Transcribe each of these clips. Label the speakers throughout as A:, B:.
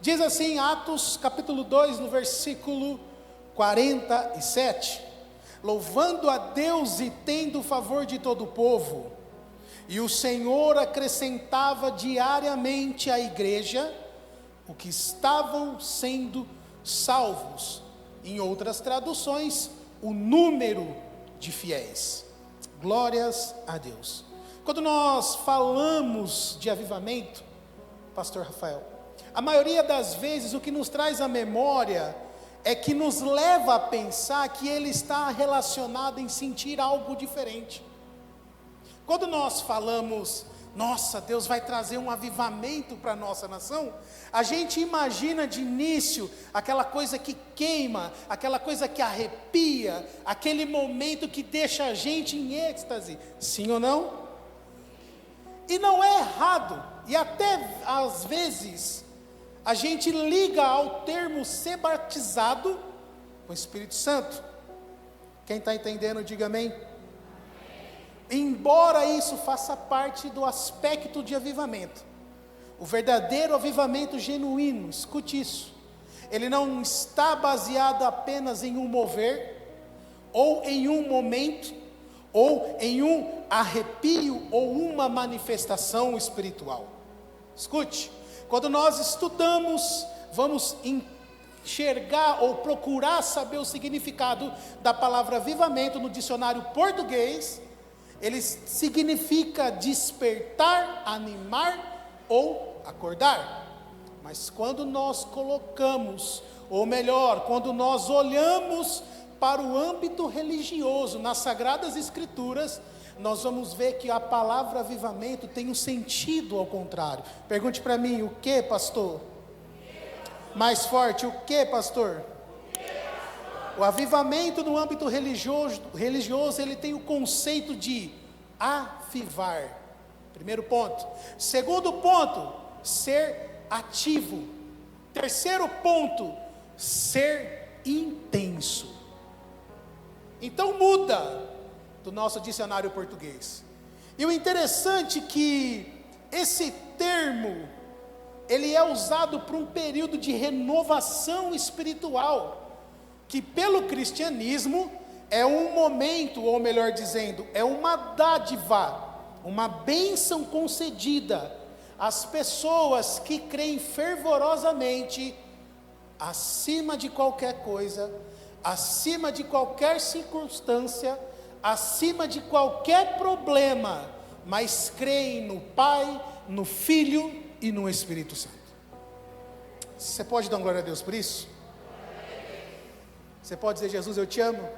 A: Diz assim, Atos capítulo 2, no versículo 47, louvando a Deus e tendo o favor de todo o povo, e o Senhor acrescentava diariamente à igreja o que estavam sendo salvos. Em outras traduções, o número de fiéis. Glórias a Deus. Quando nós falamos de avivamento, pastor Rafael, a maioria das vezes o que nos traz à memória é que nos leva a pensar que ele está relacionado em sentir algo diferente. Quando nós falamos, nossa, Deus vai trazer um avivamento para a nossa nação, a gente imagina de início aquela coisa que queima, aquela coisa que arrepia, aquele momento que deixa a gente em êxtase, sim ou não? E não é errado, e até às vezes a gente liga ao termo ser batizado com o Espírito Santo. Quem está entendendo, diga amém. Embora isso faça parte do aspecto de avivamento, o verdadeiro avivamento genuíno, escute isso, ele não está baseado apenas em um mover, ou em um momento, ou em um arrepio, ou uma manifestação espiritual. Escute, quando nós estudamos, vamos enxergar ou procurar saber o significado da palavra avivamento no dicionário português. Ele significa despertar, animar ou acordar. Mas quando nós colocamos, ou melhor, quando nós olhamos para o âmbito religioso, nas Sagradas Escrituras, nós vamos ver que a palavra avivamento tem um sentido ao contrário. Pergunte para mim, o que, pastor? Mais forte, o que, pastor? O avivamento no âmbito religioso, ele tem o conceito de avivar. Primeiro ponto. Segundo ponto, ser ativo. Terceiro ponto, ser intenso. Então muda do nosso dicionário português. E o interessante é que esse termo, ele é usado para um período de renovação espiritual, que pelo cristianismo é um momento, ou melhor dizendo, é uma dádiva, uma bênção concedida às pessoas que creem fervorosamente, acima de qualquer coisa, acima de qualquer circunstância, acima de qualquer problema, mas creem no Pai, no Filho e no Espírito Santo. Você pode dar glória a Deus por isso? Você pode dizer, Jesus, eu te amo?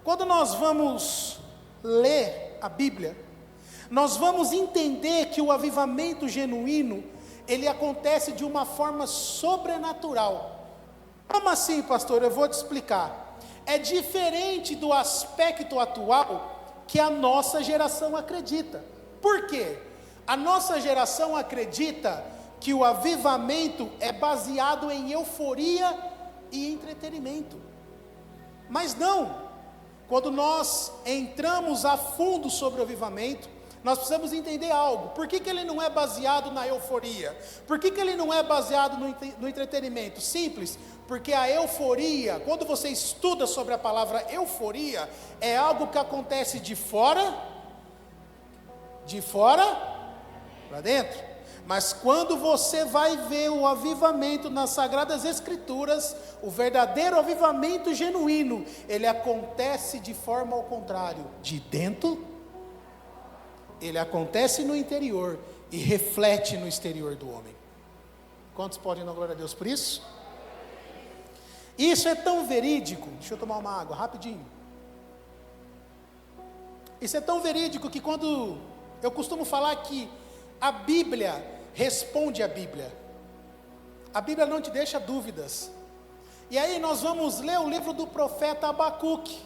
A: Quando nós vamos ler a Bíblia, nós vamos entender que o avivamento genuíno, ele acontece de uma forma sobrenatural. Como assim, pastor? Eu vou te explicar. É diferente do aspecto atual que a nossa geração acredita. Por quê? A nossa geração acredita que o avivamento é baseado em euforia e entretenimento. Mas não. Quando nós entramos a fundo sobre o avivamento, nós precisamos entender algo. Por que ele não é baseado na euforia? Por que ele não é baseado no entretenimento? Simples, porque a euforia, quando você estuda sobre a palavra euforia, é algo que acontece de fora para dentro. Mas quando você vai ver o avivamento nas Sagradas Escrituras, o verdadeiro avivamento genuíno, ele acontece de forma ao contrário, de dentro, ele acontece no interior e reflete no exterior do homem. Quantos podem dar glória a Deus por isso? Isso é tão verídico, deixa eu tomar uma água, rapidinho. Isso é tão verídico que quando eu costumo falar que a Bíblia responde a Bíblia. A Bíblia não te deixa dúvidas. E aí nós vamos ler o livro do profeta Abacuque,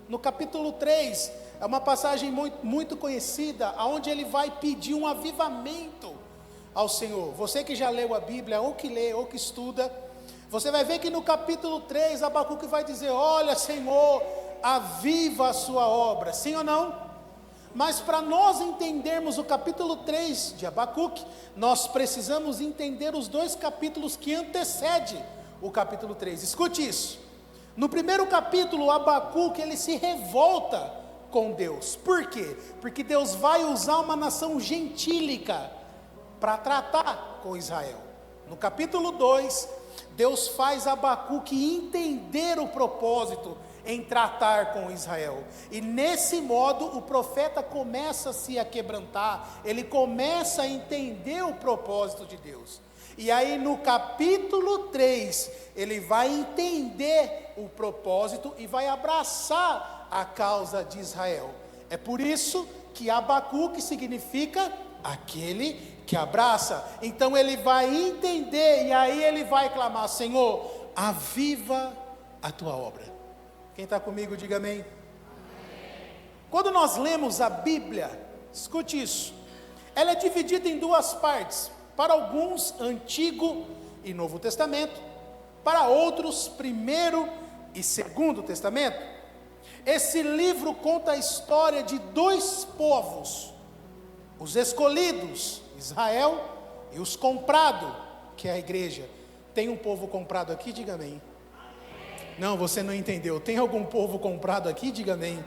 A: no capítulo 3, é uma passagem muito conhecida, onde ele vai pedir um avivamento ao Senhor. Você que já leu a Bíblia, ou que lê, ou que estuda, você vai ver que no capítulo 3, Abacuque vai dizer, olha Senhor, aviva a sua obra, sim ou não? Mas para nós entendermos o capítulo 3 de Abacuque, nós precisamos entender os 2 capítulos que antecedem o capítulo 3. Escute isso. No primeiro capítulo, Abacuque, ele se revolta com Deus. Por quê? Porque Deus vai usar uma nação gentílica para tratar com Israel. No capítulo 2, Deus faz Abacuque entender o propósito em tratar com Israel. E nesse modo o profeta começa a se aquebrantar, ele começa a entender o propósito de Deus. E aí no capítulo 3, ele vai entender o propósito e vai abraçar a causa de Israel. É por isso que Abacuque significa aquele que abraça. Então ele vai entender e aí ele vai clamar: Senhor, aviva a tua obra. Quem está comigo, diga amém. Quando nós lemos a Bíblia, escute isso, ela é dividida em 2 partes. Para alguns, Antigo e Novo Testamento. Para outros, Primeiro e Segundo Testamento. Esse livro conta a história de 2 povos: os escolhidos, Israel, e os comprados, que é a igreja. Tem um povo comprado aqui? Diga amém. Não, você não entendeu. Tem algum povo comprado aqui? Diga amém.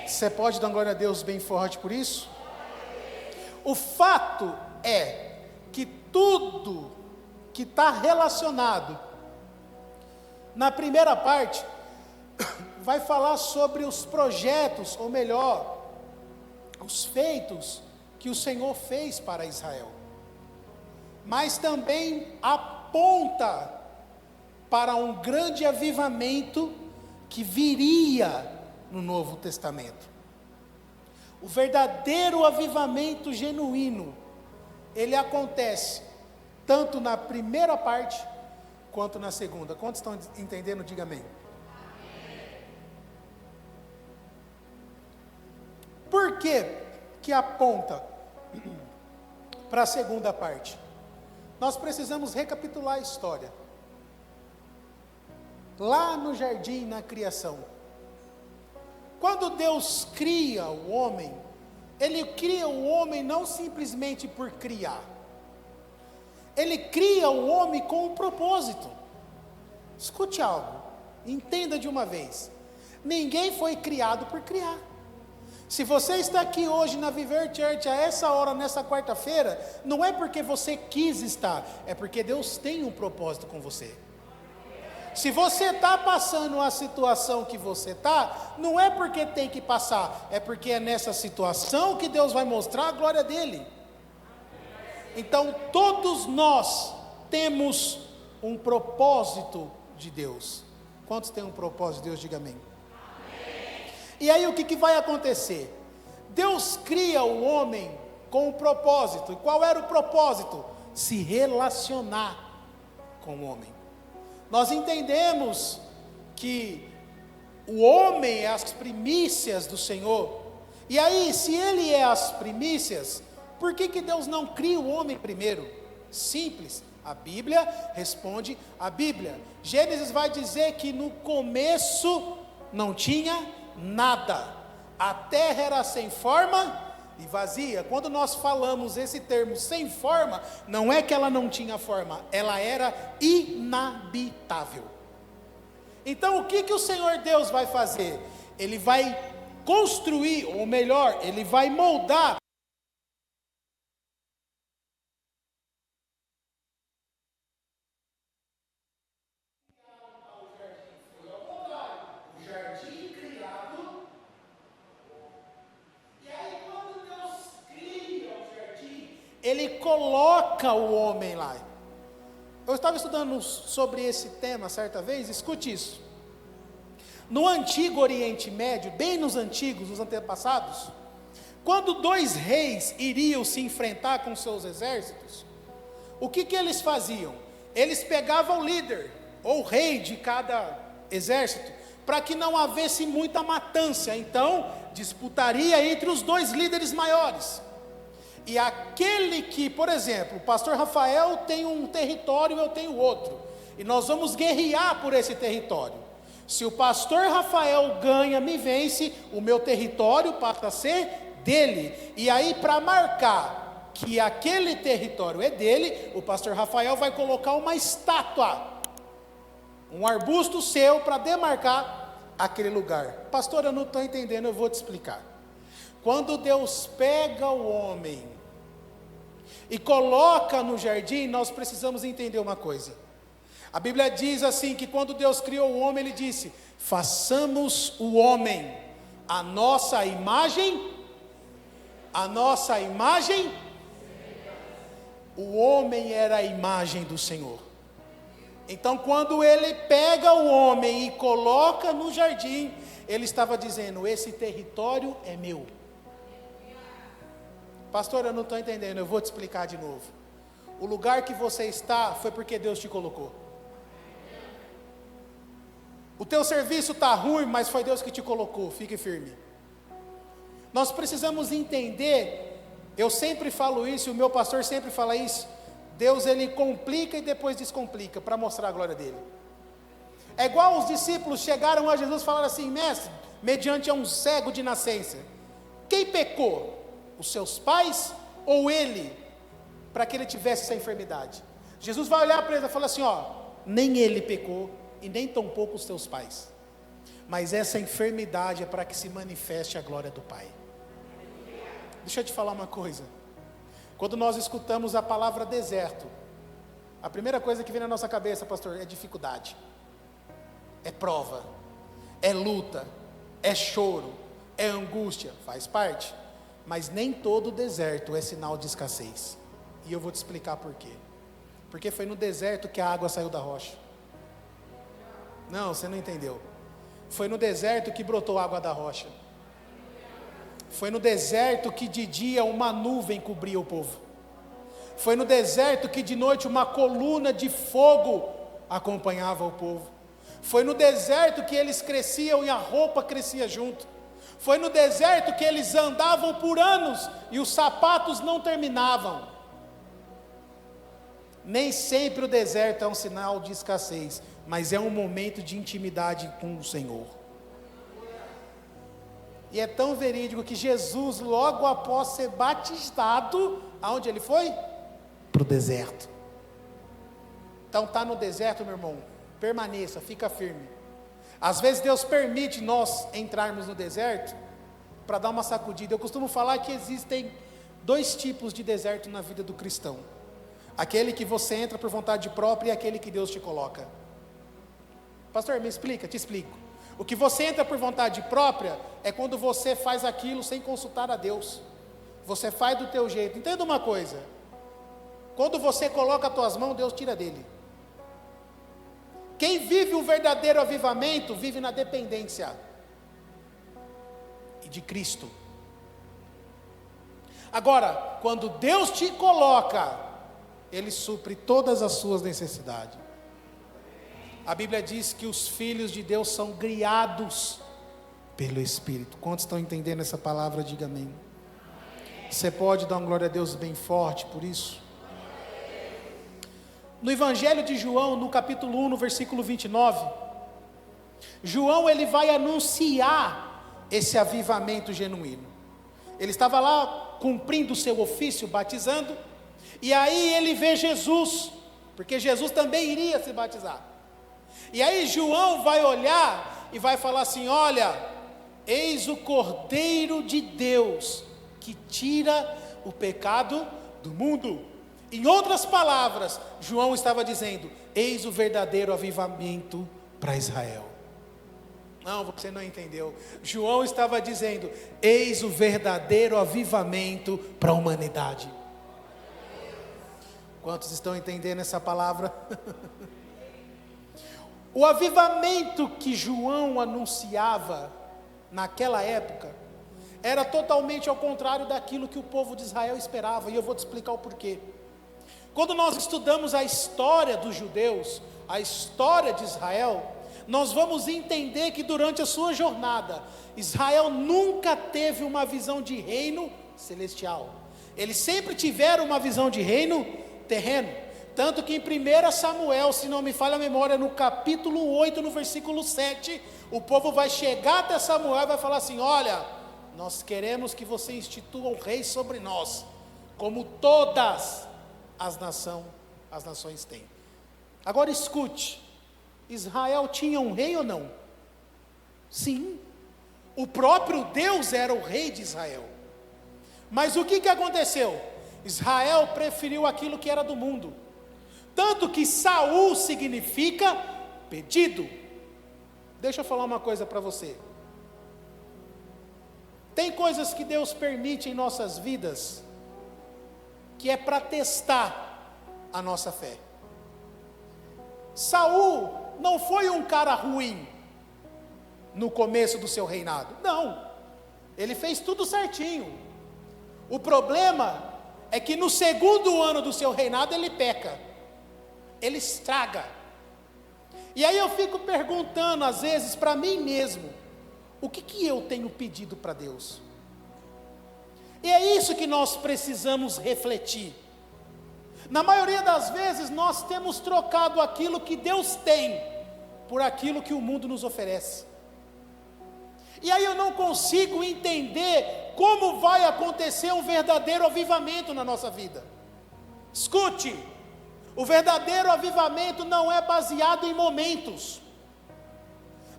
A: Você pode dar glória a Deus bem forte por isso? O fato é que tudo que está relacionado na primeira parte vai falar sobre os projetos, ou melhor, os feitos que o Senhor fez para Israel, mas também aponta para um grande avivamento que viria no Novo Testamento. O verdadeiro avivamento genuíno, ele acontece tanto na primeira parte quanto na segunda. Quantos estão entendendo? Diga amém. Por que aponta para a segunda parte? Nós precisamos recapitular a história. Lá no jardim, na criação, quando Deus cria o homem, Ele cria o homem não simplesmente por criar, Ele cria o homem com um propósito. Escute algo, entenda de uma vez: ninguém foi criado por criar. Se você está aqui hoje na Viver Church a essa hora, nessa quarta-feira, não é porque você quis estar, é porque Deus tem um propósito com você. Se você está passando a situação que você está, não é porque tem que passar, é porque é nessa situação que Deus vai mostrar a glória dele. Então todos nós temos um propósito de Deus. Quantos têm um propósito de Deus? Diga amém. E aí o que vai acontecer? Deus cria o homem com um propósito. E qual era o propósito? Se relacionar com o homem. Nós entendemos que o homem é as primícias do Senhor. E aí, se ele é as primícias, por que Deus não cria o homem primeiro? Simples, a Bíblia responde a Bíblia. Gênesis vai dizer que no começo não tinha nada, a terra era sem forma e vazia. Quando nós falamos esse termo sem forma, não é que ela não tinha forma, ela era inabitável. Então o que o Senhor Deus vai fazer? Ele vai construir, ou melhor, Ele vai moldar o jardim criado. E aí quando Deus cria o jardim, Ele coloca o homem lá. Eu estava estudando sobre esse tema certa vez. Escute isso. No antigo Oriente Médio, bem nos antigos, nos antepassados, quando 2 reis iriam se enfrentar com seus exércitos, o que eles faziam? Eles pegavam o líder, ou o rei de cada exército, para que não houvesse muita matança. Então, disputaria entre os 2 líderes maiores. E aquele que, por exemplo, o pastor Rafael tem um território, eu tenho outro, e nós vamos guerrear por esse território. Se o pastor Rafael ganha, me vence, o meu território passa a ser dele. E aí, para marcar que aquele território é dele, o pastor Rafael vai colocar uma estátua, um arbusto seu para demarcar aquele lugar. Pastor, eu não estou entendendo, eu vou te explicar. Quando Deus pega o homem e coloca no jardim, nós precisamos entender uma coisa. A Bíblia diz assim, que quando Deus criou o homem, Ele disse: façamos o homem a nossa imagem. O homem era a imagem do Senhor. Então, quando Ele pega o homem e coloca no jardim, Ele estava dizendo: esse território é meu. Pastor, eu não estou entendendo, eu vou te explicar de novo. O lugar que você está foi porque Deus te colocou. O teu serviço está ruim, mas foi Deus que te colocou, fique firme. Nós precisamos entender, eu sempre falo isso, e o meu pastor sempre fala isso, Deus ele complica e depois descomplica, para mostrar a glória dele. É igual os discípulos chegaram a Jesus e falaram assim: mestre, mediante a um cego de nascença, quem pecou? Os seus pais ou ele? Para que ele tivesse essa enfermidade. Jesus vai olhar para ele e falar assim: ó, nem ele pecou, e nem tampouco os teus pais, mas essa enfermidade é para que se manifeste a glória do Pai. Deixa eu te falar uma coisa. Quando nós escutamos a palavra deserto, a primeira coisa que vem na nossa cabeça, pastor, é dificuldade, é prova, é luta, é choro, é angústia, faz parte, mas nem todo deserto é sinal de escassez, e eu vou te explicar por quê. Porque foi no deserto que a água saiu da rocha. Não, você não entendeu. Foi no deserto que brotou água da rocha. Foi no deserto que de dia uma nuvem cobria o povo. Foi no deserto que de noite uma coluna de fogo acompanhava o povo. Foi no deserto que eles cresciam e a roupa crescia junto. Foi no deserto que eles andavam por anos e os sapatos não terminavam. Nem sempre o deserto é um sinal de escassez, mas é um momento de intimidade com o Senhor. E é tão verídico que Jesus, logo após ser batizado, aonde ele foi? Para o deserto. Então está no deserto, meu irmão, permaneça, fica firme. Às vezes Deus permite nós entrarmos no deserto para dar uma sacudida. Eu costumo falar que existem dois tipos de deserto na vida do cristão: aquele que você entra por vontade própria e aquele que Deus te coloca. Pastor, me explica, te explico. O que você entra por vontade própria é quando você faz aquilo sem consultar a Deus. Você faz do teu jeito. Entenda uma coisa: quando você coloca as tuas mãos, Deus tira dele. Quem vive o verdadeiro avivamento, vive na dependência e de Cristo. Agora, quando Deus te coloca, Ele supre todas as suas necessidades. A Bíblia diz que os filhos de Deus são guiados pelo Espírito. Quantos estão entendendo essa palavra? Diga amém. Você pode dar uma glória a Deus bem forte por isso? No Evangelho de João, no capítulo 1, no versículo 29, João ele vai anunciar esse avivamento genuíno. Ele estava lá cumprindo o seu ofício, batizando, e aí ele vê Jesus, porque Jesus também iria se batizar. E aí João vai olhar e vai falar assim: olha, eis o Cordeiro de Deus, que tira o pecado do mundo. Em outras palavras, João estava dizendo: eis o verdadeiro avivamento para Israel. Não, você não entendeu. João estava dizendo: eis o verdadeiro avivamento para a humanidade. Quantos estão entendendo essa palavra? O avivamento que João anunciava naquela época era totalmente ao contrário daquilo que o povo de Israel esperava, e eu vou te explicar o porquê. Quando nós estudamos a história dos judeus, a história de Israel, nós vamos entender que durante a sua jornada, Israel nunca teve uma visão de reino celestial. Eles sempre tiveram uma visão de reino terreno. Tanto que em 1 Samuel, se não me falha a memória, no capítulo 8, no versículo 7, o povo vai chegar até Samuel e vai falar assim: olha, nós queremos que você institua um rei sobre nós, como todas as nações têm. Agora escute, Israel tinha um rei ou não? Sim, o próprio Deus era o rei de Israel. Mas o que aconteceu? Israel preferiu aquilo que era do mundo. Tanto que Saul significa pedido. Deixa eu falar uma coisa para você. Tem coisas que Deus permite em nossas vidas, que é para testar a nossa fé. Saul não foi um cara ruim no começo do seu reinado. Não, ele fez tudo certinho. O problema é que no segundo ano do seu reinado ele peca, ele estraga. E aí eu fico perguntando às vezes para mim mesmo, o que eu tenho pedido para Deus? E é isso que nós precisamos refletir. Na maioria das vezes nós temos trocado aquilo que Deus tem por aquilo que o mundo nos oferece. E aí eu não consigo entender como vai acontecer um verdadeiro avivamento na nossa vida. Escute, o verdadeiro avivamento não é baseado em momentos,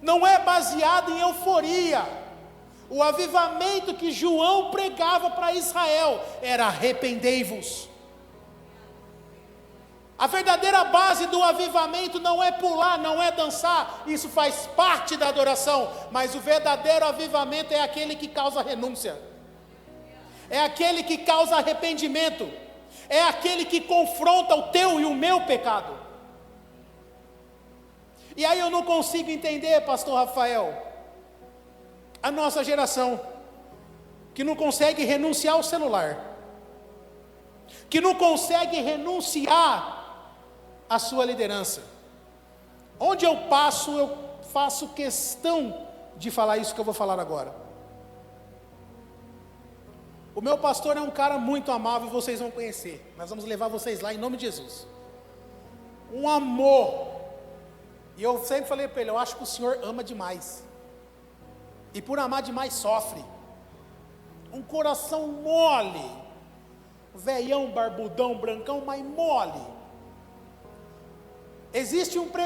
A: não é baseado em euforia. O avivamento que João pregava para Israel era: arrependei-vos. A verdadeira base do avivamento não é pular, não é dançar, isso faz parte da adoração, mas o verdadeiro avivamento é aquele que causa renúncia, é aquele que causa arrependimento, é aquele que confronta o teu e o meu pecado. E aí eu não consigo entender, pastor Rafael, a nossa geração, que não consegue renunciar ao celular, que não consegue renunciar à sua liderança. Onde eu passo, eu faço questão de falar isso que eu vou falar agora. O meu pastor é um cara muito amável, vocês vão conhecer. Nós vamos levar vocês lá em nome de Jesus. Um amor. E eu sempre falei para ele, eu acho que o senhor ama demais. E por amar demais sofre. Um coração mole. Velhão, barbudão, brancão, mas mole.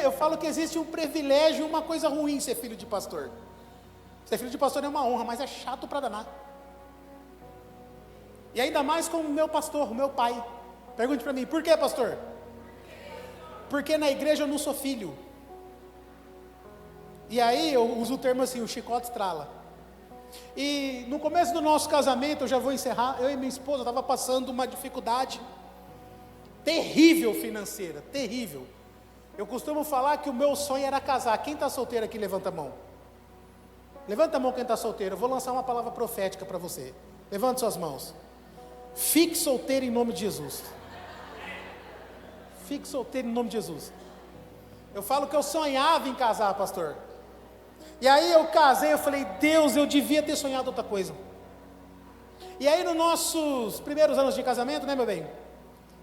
A: Eu falo que existe um privilégio e uma coisa ruim ser filho de pastor. Ser filho de pastor é uma honra, mas é chato para danar. E ainda mais com o meu pastor, o meu pai. Pergunte para mim, por que, pastor? Porque na igreja eu não sou filho. E aí eu uso o termo assim, o chicote estrala. E no começo do nosso casamento, eu já vou encerrar, eu e minha esposa estava passando uma dificuldade terrível financeira, terrível. Eu costumo falar que o meu sonho era casar. Quem está solteiro aqui, levanta a mão. Levanta a mão quem está solteiro, eu vou lançar uma palavra profética para você. Levante suas mãos. Fique solteiro em nome de Jesus. Fique solteiro em nome de Jesus. Eu falo que eu sonhava em casar, pastor. E aí eu casei, eu falei, Deus, eu devia ter sonhado outra coisa. E aí nos nossos primeiros anos de casamento, né, meu bem?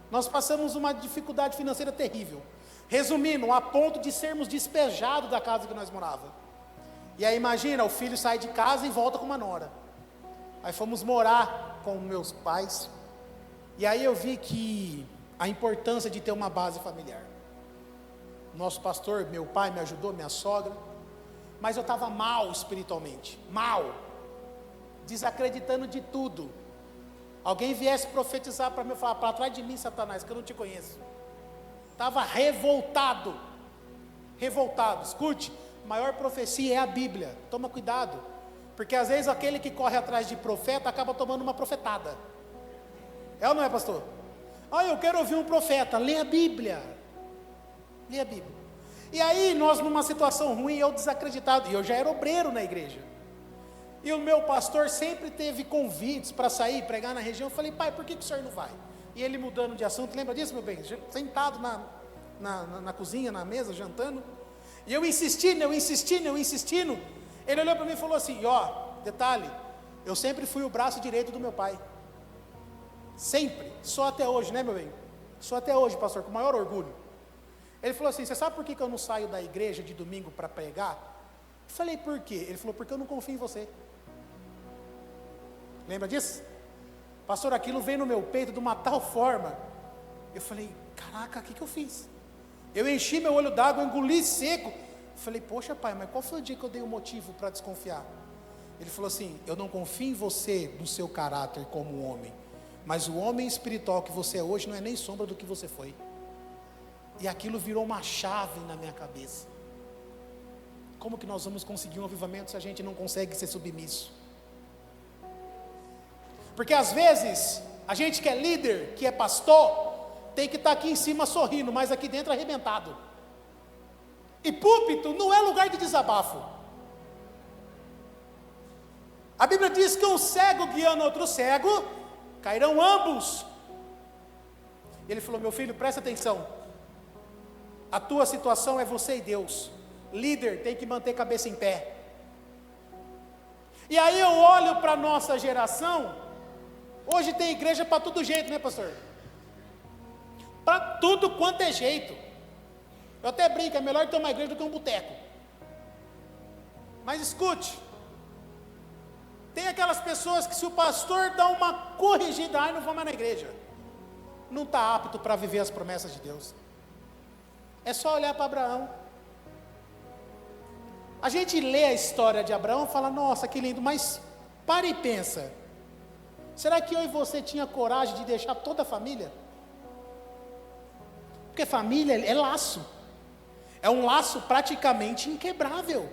A: Nós passamos uma dificuldade financeira terrível. Resumindo, a ponto de sermos despejados da casa que nós morávamos. E aí imagina, o filho sai de casa e volta com uma nora. Aí fomos morar com meus pais. E aí eu vi que a importância de ter uma base familiar. Nosso pastor, meu pai me ajudou, minha sogra. Mas eu estava mal espiritualmente, mal, desacreditando de tudo. Alguém viesse profetizar para mim e falar, para trás de mim, Satanás, que eu não te conheço. Estava revoltado, escute, a maior profecia é a Bíblia, toma cuidado, porque às vezes aquele que corre atrás de profeta, acaba tomando uma profetada. É ou não é, pastor? Eu quero ouvir um profeta, lê a Bíblia, lê a Bíblia. E aí nós numa situação ruim, eu desacreditado, e eu já era obreiro na igreja, e o meu pastor sempre teve convites para sair, pregar na região. Eu falei, pai, por que o senhor não vai? E ele mudando de assunto, lembra disso, meu bem? Sentado na cozinha, na mesa, jantando, e eu insistindo, ele olhou para mim e falou assim, detalhe, eu sempre fui o braço direito do meu pai, sempre, só até hoje, né, meu bem? Sou até hoje, pastor, com o maior orgulho. Ele falou assim: você sabe por que eu não saio da igreja de domingo para pregar? Eu falei: por quê? Ele falou: porque eu não confio em você. Lembra disso? Pastor, aquilo veio no meu peito de uma tal forma. Eu falei: caraca, o que eu fiz? Eu enchi meu olho d'água, engoli seco. Eu falei: poxa, pai, mas qual foi o dia que eu dei um motivo para desconfiar? Ele falou assim: eu não confio em você, no seu caráter como homem, mas o homem espiritual que você é hoje não é nem sombra do que você foi. E aquilo virou uma chave na minha cabeça. Como que nós vamos conseguir um avivamento se a gente não consegue ser submisso? Porque às vezes, a gente que é líder, que é pastor, tem que estar aqui em cima sorrindo, mas aqui dentro arrebentado. E púlpito não é lugar de desabafo. A Bíblia diz que um cego guiando outro cego, cairão ambos. Ele falou: meu filho, presta atenção. A tua situação é você e Deus. Líder tem que manter cabeça em pé. E aí eu olho para a nossa geração. Hoje tem igreja para todo jeito, né, pastor? Para tudo quanto é jeito. Eu até brinco, é melhor ter uma igreja do que um boteco. Mas escute, tem aquelas pessoas que se o pastor dá uma corrigida, não vão mais na igreja. Não está apto para viver as promessas de Deus. É só olhar para Abraão. A gente lê a história de Abraão e fala: nossa, que lindo, mas para e pensa. Será que eu e você tinha coragem de deixar toda a família? Porque família é laço. É um laço praticamente inquebrável.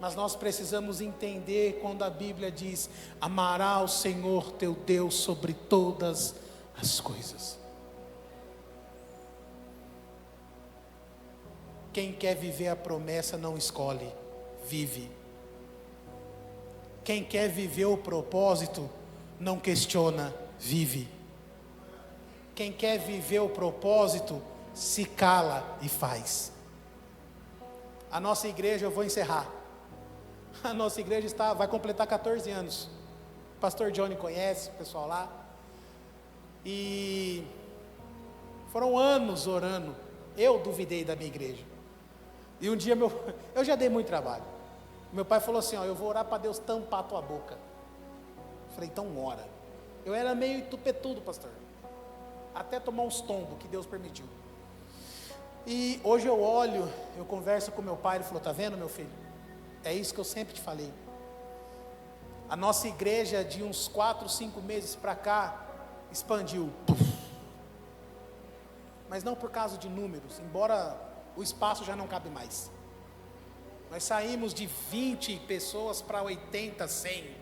A: Mas nós precisamos entender quando a Bíblia diz: amará o Senhor teu Deus sobre todas as coisas. Quem quer viver a promessa não escolhe, vive. Quem quer viver o propósito não questiona, vive. Quem quer viver o propósito se cala e faz. A nossa igreja, eu vou encerrar. A nossa igreja vai completar 14 anos. O pastor Johnny conhece o pessoal lá. E foram anos orando. Eu duvidei da minha igreja. E um dia eu já dei muito trabalho. Meu pai falou assim: ó, eu vou orar para Deus tampar a tua boca. Eu falei: então ora. Eu era meio tupetudo, pastor. Até tomar uns tombos que Deus permitiu. E hoje eu olho, eu converso com meu pai, ele falou: tá vendo, meu filho? É isso que eu sempre te falei. A nossa igreja de uns 4, 5 meses para cá expandiu. Mas não por causa de números, embora o espaço já não cabe mais. Nós saímos de 20 pessoas para 80, 100.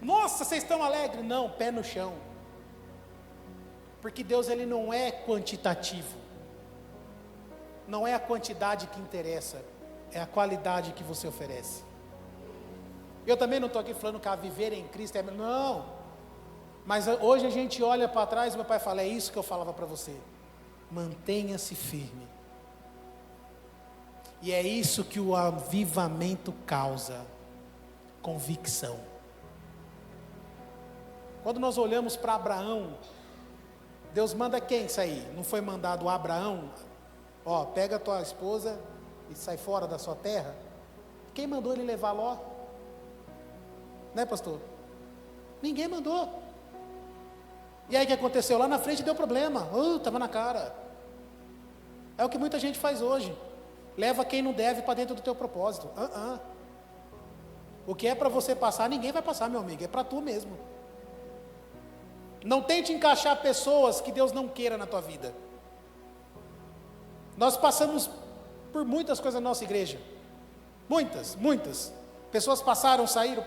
A: Nossa, vocês estão alegres? Não, pé no chão. Porque Deus, ele não é quantitativo. Não é a quantidade que interessa, é a qualidade que você oferece. Eu também não estou aqui falando que a viver em Cristo é... Não. Mas hoje a gente olha para trás e meu pai fala: é isso que eu falava para você. Mantenha-se firme. E é isso que o avivamento causa: convicção. Quando nós olhamos para Abraão, Deus manda quem sair? Não foi mandado Abraão? Ó, pega a tua esposa e sai fora da sua terra. Quem mandou ele levar Ló? Né, pastor? Ninguém mandou. E aí o que aconteceu? Lá na frente deu problema. Estava na cara. É o que muita gente faz hoje. Leva quem não deve para dentro do teu propósito. O que é para você passar, ninguém vai passar, meu amigo. É para tu mesmo. Não tente encaixar pessoas que Deus não queira na tua vida. Nós passamos por muitas coisas na nossa igreja. Muitas. Pessoas passaram, saíram.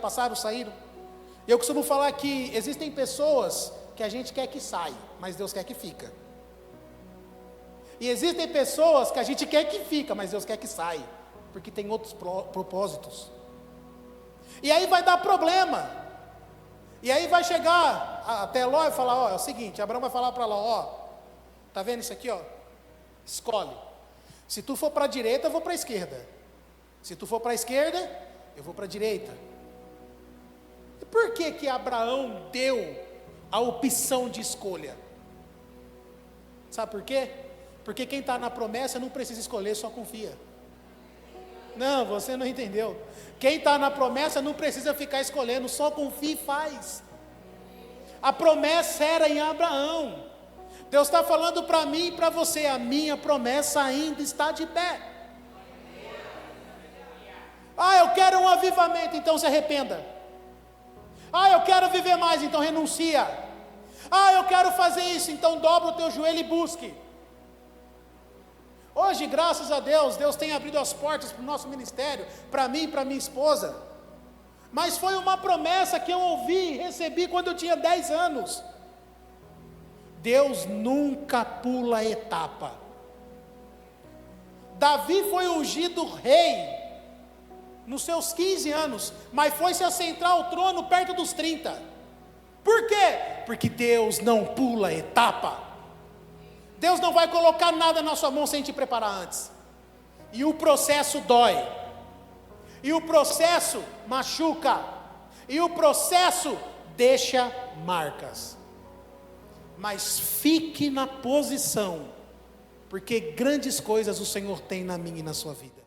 A: E eu costumo falar que existem pessoas que a gente quer que saia, mas Deus quer que fica. E existem pessoas que a gente quer que fica, mas Deus quer que saia, porque tem outros propósitos. E aí vai dar problema. E aí vai chegar até Ló e falar: ó, é o seguinte, Abraão vai falar para Ló: ó, tá vendo isso aqui, ó? Escolhe. Se tu for para a direita, eu vou para a esquerda. Se tu for para a esquerda, eu vou para a direita. E por que Abraão deu a opção de escolha. Sabe por quê? Porque quem está na promessa não precisa escolher, só confia. Não, você não entendeu. Quem está na promessa não precisa ficar escolhendo, só confia e faz. A promessa era em Abraão. Deus está falando para mim e para você, a minha promessa ainda está de pé. Ah, eu quero um avivamento, então se arrependa. Ah, eu quero viver mais, então renuncia. Ah, eu quero fazer isso, então dobra o teu joelho e busque. Hoje, graças a Deus, Deus tem abrido as portas para o nosso ministério, para mim e para minha esposa. Mas foi uma promessa que eu ouvi e recebi quando eu tinha 10 anos. Deus nunca pula etapa. Davi foi ungido rei nos seus 15 anos, mas foi se assentar ao trono perto dos 30. Por quê? Porque Deus não pula etapa. Deus não vai colocar nada na sua mão sem te preparar antes. E o processo dói. E o processo machuca. E o processo deixa marcas. Mas fique na posição, porque grandes coisas o Senhor tem na minha e na sua vida.